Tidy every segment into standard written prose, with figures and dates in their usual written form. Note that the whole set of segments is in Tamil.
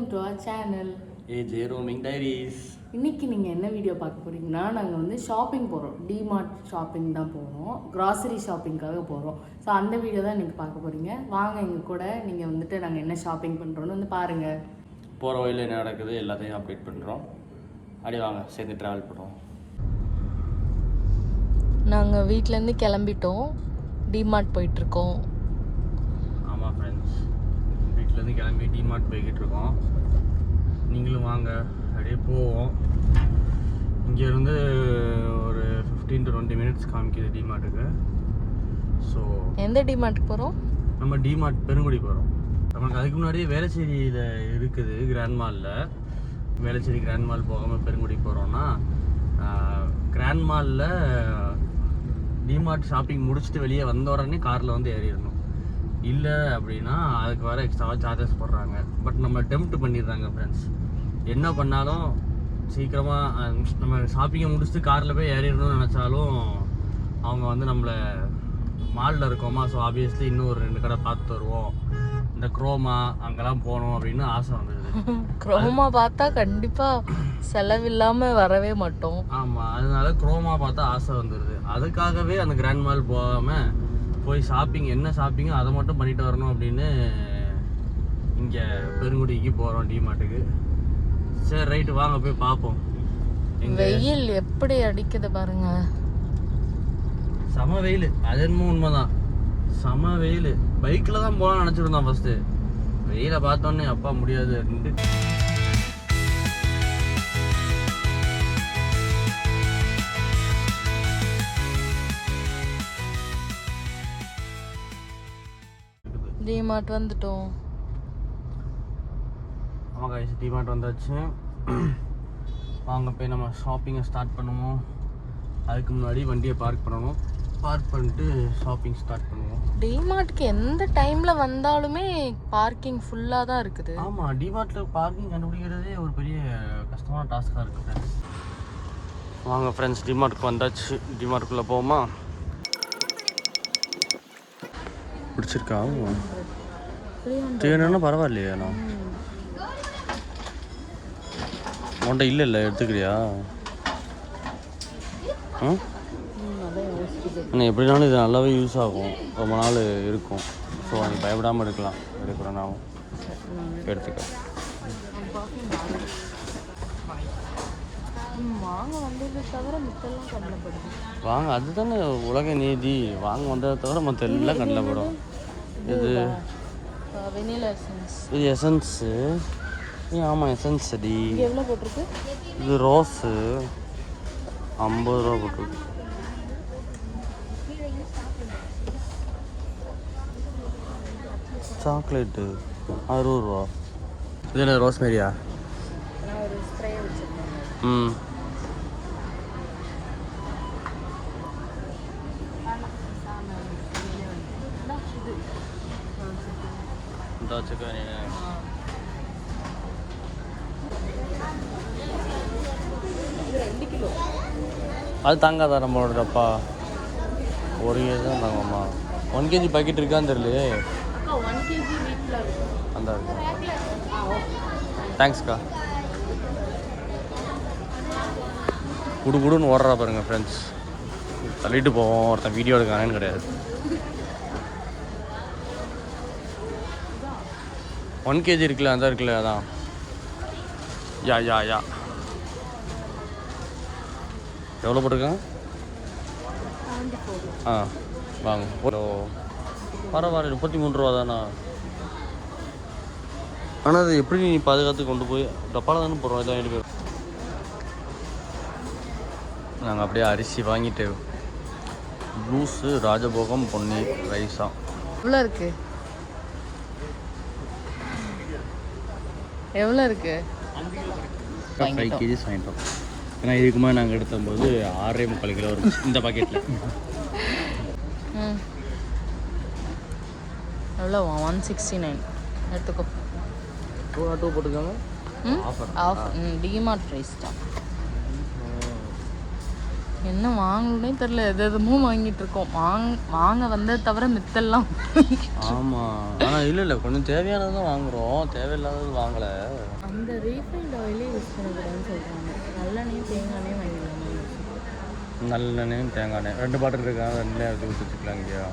Welcome to our channel AJ roaming diaries. இன்றைக்கி நீங்கள் என்ன வீடியோ பார்க்க போகிறீங்கன்னா, நாங்கள் வந்து ஷாப்பிங் போகிறோம். டிமார்ட் ஷாப்பிங் தான் போகிறோம், க்ராசரி ஷாப்பிங்காக போகிறோம். ஸோ அந்த வீடியோ தான் இன்றைக்கி பார்க்க போகிறீங்க. வாங்க எங்கள் கூட, நீங்கள் வந்துட்டு நாங்கள் என்ன ஷாப்பிங் பண்ணுறோன்னு வந்து பாருங்கள். போகிற வழியில் என்ன நடக்குது எல்லாத்தையும் அப்டேட் பண்ணுறோம். அப்படி வாங்க சேர்ந்து ட்ராவல் பண்ணுறோம். நாங்கள் வீட்டிலேருந்து கிளம்பிட்டோம், டிமார்ட் போயிட்டுருக்கோம். ஆமாம் ஃப்ரெண்ட்ஸ், வீட்டிலேருந்து கிளம்பி டிமார்ட் போய்கிட்டு இருக்கோம். நீங்களும் வாங்க அப்படியே போவோம். இங்கேருந்து ஒரு 15 to 20 minutes காமிக்குது டிமார்ட்டுக்கு. ஸோ எந்த டிமார்ட்டுக்கு போகிறோம்? நம்ம டிமார்ட் பெருங்குடி போகிறோம். நமக்கு அதுக்கு முன்னாடியே வேளச்சேரியில் இருக்குது கிராண்ட் மாலில். வேளச்சேரி கிராண்ட் மால் போகாமல் பெருங்குடி போகிறோன்னா, கிராண்ட் மாலில் டிமார்ட் ஷாப்பிங் முடிச்சுட்டு வெளியே வந்த உடனே காரில் வந்து ஏறிடணும். இல்லை அப்படின்னா அதுக்கு வேறு எக்ஸ்ட்ராவாக சார்ஜஸ் போடுறாங்க. பட் நம்ம டெம்ப்ட் பண்ணிடுறாங்க ஃப்ரெண்ட்ஸ். என்ன பண்ணாலும் சீக்கிரமாக நம்ம ஷாப்பிங்கை முடிச்சுட்டு காரில் போய் ஏறிடணும்னு நினச்சாலும் அவங்க வந்து நம்மளை மாலில் இருக்கோமா, ஸோ ஆப்வியஸ்லி இன்னும் ஒரு 2 கடை பார்த்து வருவோம், இந்த குரோமா அங்கெல்லாம் போகணும் அப்படின்னு ஆசை வந்துடுது. குரோமா பார்த்தா கண்டிப்பாக செலவில்லாமல் வரவே மாட்டோம். ஆமாம், அதனால குரோமா பார்த்தா ஆசை வந்துடுது. அதுக்காகவே அந்த கிராண்ட் மால் போகாமல் போய் ஷாப்பிங் என்ன ஷாப்பிங்கோ அதை மட்டும் பண்ணிட்டு வரணும் அப்படின்னு இங்கே பெருங்குடிக்கு போகிறோம் டிமார்ட்டுக்கு. சரி ரைட்டு, வாங்க போய் பார்ப்போம். வெயில் எப்படி அடிக்குது பாருங்க. செம வெயில், அது என்னமோ உண்மைதான், செம வெயில். பைக்கில் தான் போகலான்னு நினச்சிருந்தோம் ஃபஸ்ட்டு. வெயிலை பார்த்தோன்னே அப்பா முடியாது அப்படின்ட்டு டிமார்ட் வந்துட்டோம். ஆமாம் கைஸ், டிமார்ட் வந்தாச்சு. வாங்க போய் நம்ம ஷாப்பிங்கை ஸ்டார்ட் பண்ணுவோம். அதுக்கு முன்னாடி வண்டியை பார்க் பண்ணணும். பார்க் பண்ணிட்டு ஷாப்பிங் ஸ்டார்ட் பண்ணுவோம். டிமார்ட்க்கு எந்த டைமில் வந்தாலுமே பார்க்கிங் ஃபுல்லாக தான் இருக்குது. ஆமாம், டிமார்ட்டில் பார்க்கிங் கண்டுபிடிக்கிறதே ஒரு பெரிய கஷ்டமான டாஸ்காக இருக்குது ஃப்ரெண்ட்ஸ். வாங்க ஃப்ரெண்ட்ஸ், டிமார்ட்டுக்கு வந்தாச்சு. டிமார்ட்டுக்குள்ளே போவோமா? பிடிச்சிருக்கா? தேனா பரவாயில்லையா? நான் உன்ட்ட இல்லை எடுத்துக்கிறியா? ஆனால் எப்படினாலும் இது நல்லாவே யூஸ் ஆகும், ரொம்ப நாள் இருக்கும். ஸோ நீ பயப்படாமல் எடுக்கலாம். எடுக்கிறேன்னாவும் எடுத்துக்க. வாங்க, அதுதானே உலக நீதி. வாங்க வந்ததை தவிர மற்ற எல்லாம் கண்ணில் படும். இது இது எசன்ஸு. ஆமாம், எசன்ஸ் அடி. எவ்வளோ போட்டிருக்கு? இது ரோஸு 50 ரூபா போட்டிருக்கு. சாக்லேட்டு 60 ரூபா. இது என்ன ரோஸ்மேரியா? ம், அது தாங்காதா நம்மளோட டப்பா? 1 kg தான் தாங்கம்மா. 1 kg பாக்கெட் இருக்கான்னு தெரியலையே. அந்த இருக்கு. தேங்க்ஸ்க்கா. குடுன்னு ஓடுறா பாருங்க ஃப்ரெண்ட்ஸ். தள்ளிட்டு போவோம், ஒருத்தன் வீடியோ எடுக்கானேன்னு கிடையாது. 1 kg இருக்குல்ல, அந்த இருக்குல்ல, அதான். யா எவ்வளோ போட்டிருக்காங்க? ஆ வாங்க. பரவாயில்ல, 33 ரூபா தானா? ஆனால் அது எப்படி நீ பாதுகாத்து கொண்டு போய் டப்பாவில் தானே போடுறோம். இதான் 7 பேர். நாங்கள் அப்படியே அரிசி வாங்கிட்டு ஜூஸு ராஜபோகம் பொன்னி ரைஸா எவ்வளோ இருக்கு? 5 kg வாங்கிட்டோம். ஏன்னா இதுக்குமா நாங்கள் எடுத்தபோது 6.75 கிலோ வரும் இந்த பாக்கெட்டில். எவ்வளோ? 169 எடுத்துக்கோ. 2 போட்டுருக்காங்க. ஆஃப் டிமார்ட் ப்ரைஸ் தான். என்ன வாங்கணுன்னே தெரில, எது எதுமோ வாங்கிட்டு இருக்கோம். வாங்க வந்ததை தவிர மித்தெல்லாம். ஆமாம், ஆனால் இல்லை கொஞ்சம் தேவையானது தான் வாங்குகிறோம், தேவையில்லாதது வாங்கலை. அந்த ரீஃபைண்ட் ஆயிலே யூஸ் பண்ணக்கூடாதுன்னு சொல்கிறாங்க. நல்லெண்ணெயும் தேங்காயும் வாங்கிடலாமா? நல்லெண்ணெயும் தேங்காய் 2 பாட்டில் இருக்காங்க, 2 எடுத்து வச்சுக்கலாம். இங்கேயா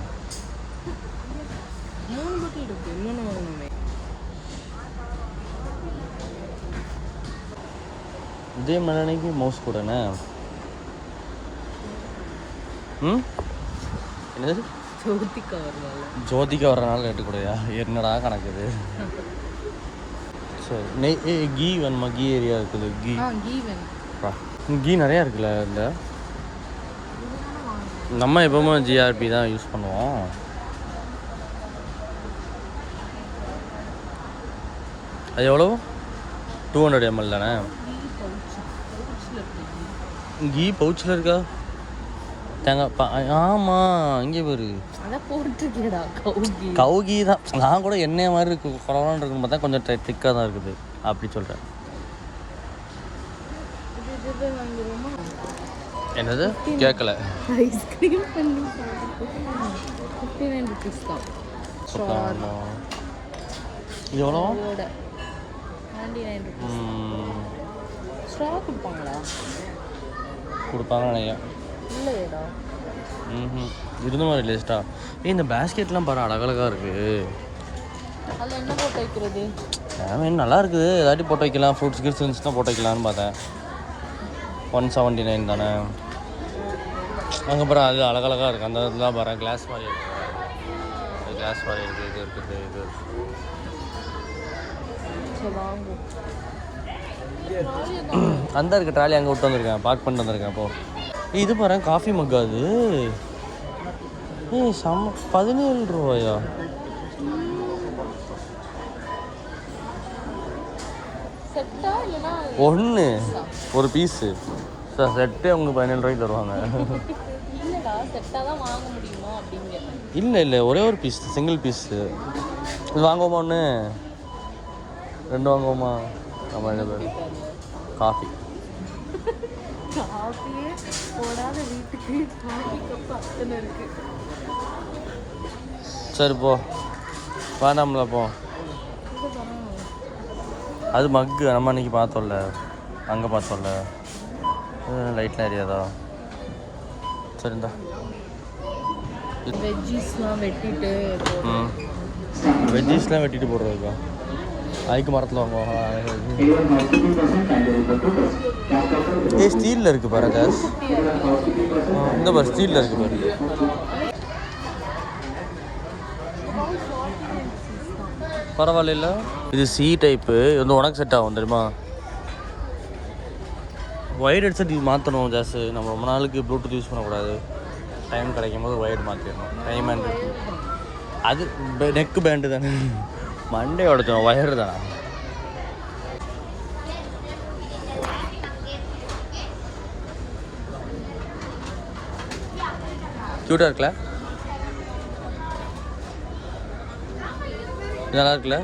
3 பாட்டில் இருக்குது, இன்னொன்று வாங்கணுமே. இதே மண்ணெண்ணைக்கு மவுஸ் கூடண்ணே. என்னது ஜோதிகா வர்றனால ரேட்டு கூடயா? என்னடா கணக்குது. சரி கீ வேணுமா? கீ ஏரியா இருக்குது, கீ கீ நிறையா இருக்குல்ல. இந்த நம்ம எப்பவுமே ஜிஆர்பி தான் யூஸ் பண்ணுவோம். அது எவ்வளோ? 200 ml தானே? கீ பவுச்சில் இருக்கா? தேங்காய் ஆமாம், இங்கே பேர் கவுகி தான். நான் கூட எண்ணெய் மாதிரி இருக்கு, குறவான்னு இருக்குன்னு பார்த்தா கொஞ்சம் திக்காக தான் இருக்குது, அப்படி சொல்கிறேன். என்னது கேட்கல? ஐஸ்கிரீம் பண்ணி 59 rupees தான். இது எவ்வளோ? 99 rupees. ஸ்ட்ரா கொடுப்பாங்களா? கொடுப்பாங்கன்னு நினைக்கிறேன். இல்லையேடா. இருந்த மாதிரி லேஸ்டா. இந்த பேஸ்கெட்லாம் பாரு, அழகழகாக இருக்குது. அதில் என்ன போட்டு வைக்கிறது? நல்லா இருக்குது, ஏதாட்டி போட்டு வைக்கலாம். ஃப்ரூட்ஸ் கிஃப்ட்ஸ் இருந்துச்சுன்னா போட்டு வைக்கலான்னு பார்த்தேன். 179 தானே? அங்கே பாரு, அது அழகழகாக இருக்குது. அந்த இதெல்லாம் பாரு, கிளாஸ் மாதிரி இருக்குது, கிளாஸ் மாதிரி இருக்குது. இது இருக்குது, இது அந்த இருக்குது. ட்ராலி அங்கே விட்டு வந்திருக்கேன், பார்க் பண்ணிட்டு வந்திருக்கேன். அப்போது இது பாரு, காஃபி மக்கா. அது செம்ம. 17 ரூபாயா? ஒன்று ஒரு பீஸு சார். செட்டே அவங்க 17 ரூபாய்க்கு தருவாங்க. இல்லை இல்லை, ஒரே ஒரு பீஸ், சிங்கிள் பீஸு. இது வாங்குவோமா? 1 2 வாங்குவோமா? நம்ம என்ன பேர் காஃபி காஃபியே போடாத வீட்டுக்கு காஃபி கப் அத்தனை இருக்கு. சரி போ, வேண்டாம்ல போ. அது மக்கு நம்ம அன்றைக்கி பார்த்தோம்ல, அங்கே பார்த்தோம்ல, லைட்லாம் எரியாதா? சரிந்தா. வெஜ்ஜீஸ்லாம் வெட்டிட்டு வெஜ்ஜீஸ்லாம் வெட்டிட்டு போடுறதுக்கா? அதுக்கு மரத்தில் வாங்குவோம். ஸ்டீலில் இருக்குது பாரு. கேஸ் இந்த பாரு, ஸ்டீலில் இருக்குது பாரு. பரவாயில்ல. இது சி டைப்பு, இது வந்து உனக்கு செட் ஆகும் தெரியுமா? ஒயர்ட் ஹெட்செட் இது மாற்றணும் ஜாஸ்தி. நம்ம ரொம்ப நாளுக்கு ப்ளூடூத் யூஸ் பண்ணக்கூடாது. டைம் கிடைக்கும் போது ஒயர்டு மாற்றிடணும். டைம் ஹேண்ட் அது நெக்கு பேண்டு தானே, மண்டே உடச்சோம். ஒயர் தானே. க்யூட்டாக இருக்குல்ல? நல்லா இருக்குல்ல?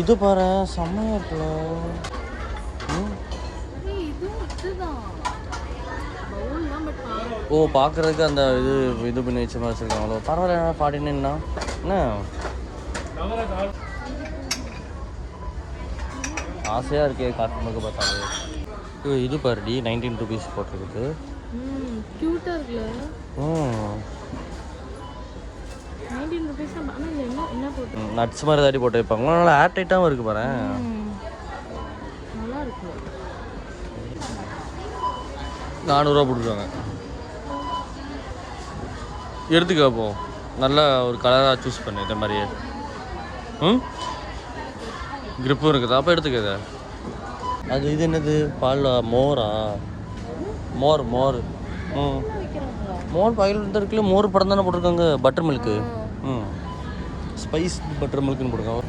இது பாரு, செம்மையாக இருக்குல்ல? ஓ, பார்க்குறதுக்கு அந்த இது பண்ணி வச்ச மாதிரி வச்சுருக்காங்களோ. பரவாயில்ல. 49 என்ன ஆசையாக இருக்கே காட்டுறதுக்கு பார்த்தாலே. இது பாருடி, 19 rupees போட்டிருக்குது. க்யூட்டாக இருக்குல்ல? 19 rupees. ஆனால் என்ன போட்டு நட்ஸ் மாதிரி தாடி போட்டு வைப்பாங்க. நல்லா ஏர் டைட்டாகவும் இருக்குது பாரு. நல்லா இருக்கு. 400 ரூபா போட்டுருவாங்க. எடுத்துக்க. போ, நல்லா ஒரு கலராக சூஸ் பண்ணு. இந்த மாதிரியே கிரிப்பும் இருக்குது. அப்போ எடுத்துக்க. அது இது என்னது? பால் மோரா? மோர் மோர் பாக்கெட் இருக்குல்ல. மோர் படம் தானே போட்டிருக்காங்க. பட்டர் மில்க்கு, ஸ்பைஸ் பட்டர் மில்க்குன்னு போட்டிருக்காங்க.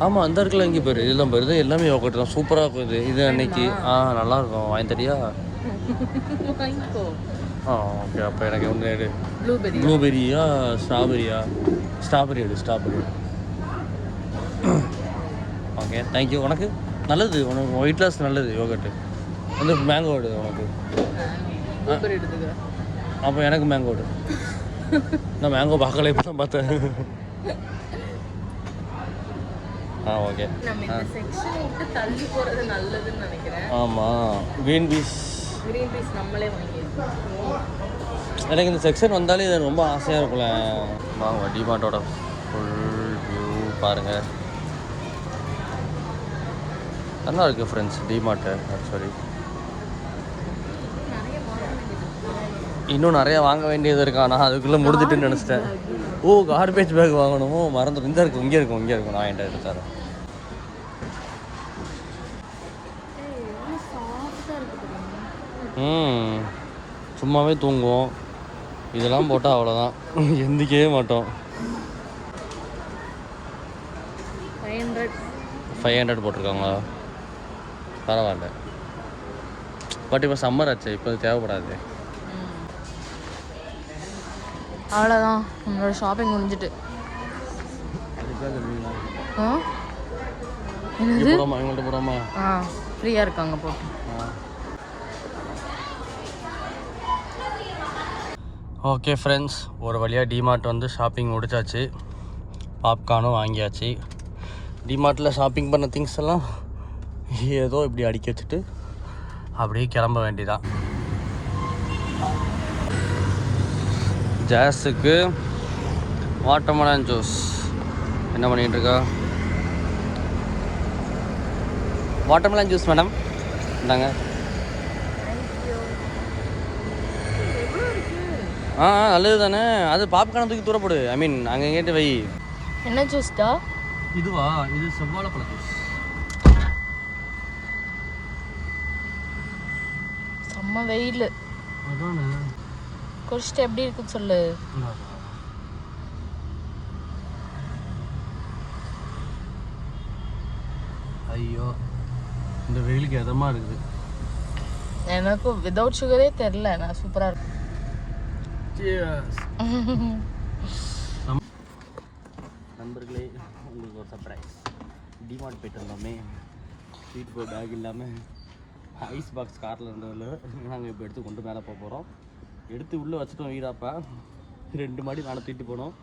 ஆமாம், அந்த இருக்குல்ல. இங்கே பேர் இதெல்லாம் பேர் எல்லாமே யோகட் தான். சூப்பராக இருக்குது இது. அன்னைக்கு நல்லாயிருக்கும். வாங்கி தரியா? ஓகே. அப்போ எனக்கு வந்து ப்ளூபெரியா ஸ்ட்ராபெரியா? ஸ்ட்ராபெரி எடு. Okay, thank you. உனக்கு நல்லது உனக்கு, வெயிட் லாஸ் நல்லது யோகட்டு. வந்து மேங்கோ எடு உனக்கு. எடுத்துக்கிறேன். அப்போ எனக்கு மேங்கோ எடு. நான் மேங்கோ பார்க்கல, இப்போ தான் பார்த்தேன். ஓகே. நம்ம இந்த செக்ஷன் விட்டு தள்ளி போகிறது நல்லதுன்னு நினைக்கிறேன். ஆமாம், க்ரீன் பீஸ் நம்மளே வாங்கியிருக்கோம். எனக்கு இந்த செக்ஷன் வந்தாலே இது ரொம்ப ஆசையாக இருக்கும்ல. வாங்க டிமார்ட்டோட ஃபுல் வியூ பாருங்கள். நல்லா இருக்குது ஃப்ரெண்ட்ஸ் டிமார்ட்டு. ஆக்சுவலி இன்னும் நிறைய வாங்க வேண்டியது இருக்கா, நான் அதுக்குள்ளே முடிஞ்சிட்டுன்னு நினச்சிட்டேன். ஓ, கார்பேஜ் பேக் வாங்கணும், மறந்துடும். இங்கே இருக்கும் இங்கே இருக்கும் நான் என்கிட்ட எடுத்தாரேன். சும்மாவே தூங்குவோம், இதெல்லாம் போட்டால் அவ்வளோதான், எந்திக்கவே மாட்டோம். 500 போட்டிருக்காங்களா? பரவாயில்ல. பட் இப்போ சம்மர் ஆச்சு, இப்போ தேவைப்படாது. அவ்வளோதான், நம்மளோட ஷாப்பிங் முடிஞ்சிட்டு. போடாமா இவங்கள்ட்ட போடாமா? ஃப்ரீயாக இருக்காங்க போட்டு. ஓகே ஃப்ரெண்ட்ஸ், ஒரு வழியாக டிமார்ட் வந்து ஷாப்பிங் முடிச்சாச்சு. பாப்கார்னும் வாங்கியாச்சு. டிமார்ட்டில் ஷாப்பிங் பண்ண திங்ஸ் எல்லாம் ஏதோ இப்படி அடுக்கி வச்சுட்டு அப்படியே கிளம்ப வேண்டியதான். ஜாஸுக்கு வாட்டர்மெலன் ஜூஸ். என்ன பண்ணிகிட்டு இருக்கா? வாட்டர்மெலன் ஜூஸ் மேடம், இந்தாங்க. நல்லது தானே. அது பாப்கார்ன் தூக்கி தூரப்படு. ஐ மீன் அங்கே கேட்டு வை. என்ன ஜூஸ்டா இதுவா? இது செவ்வாழைப்பழ ஜூஸ். செம்ம வெயில். அதானே. குடிச்சிட்டு எப்படி இருக்குன்னு சொல்லு. ஐயோ, இந்த வெயிலுக்கு எதமா இருக்குது. எனக்கும் விதவுட் சுகரே தெரில, நான் சூப்பராக இருக்கும். நண்பர்களே, உங்களுக்கு ஒரு சர்ப்ரைஸ். டிமார்ட் போயிட்டு இருந்தோமே, ஸ்வீட் போய் பேக் இல்லாமல் ஐஸ் பாக்ஸ் காரில் இருந்ததில் நாங்கள் இப்போ எடுத்து கொண்டு மேலே போக போகிறோம். எடுத்து உள்ளே வச்சுட்டோம் வீடாப்பா. 2 மாடி மேலே தூக்கிட்டு போனோம்.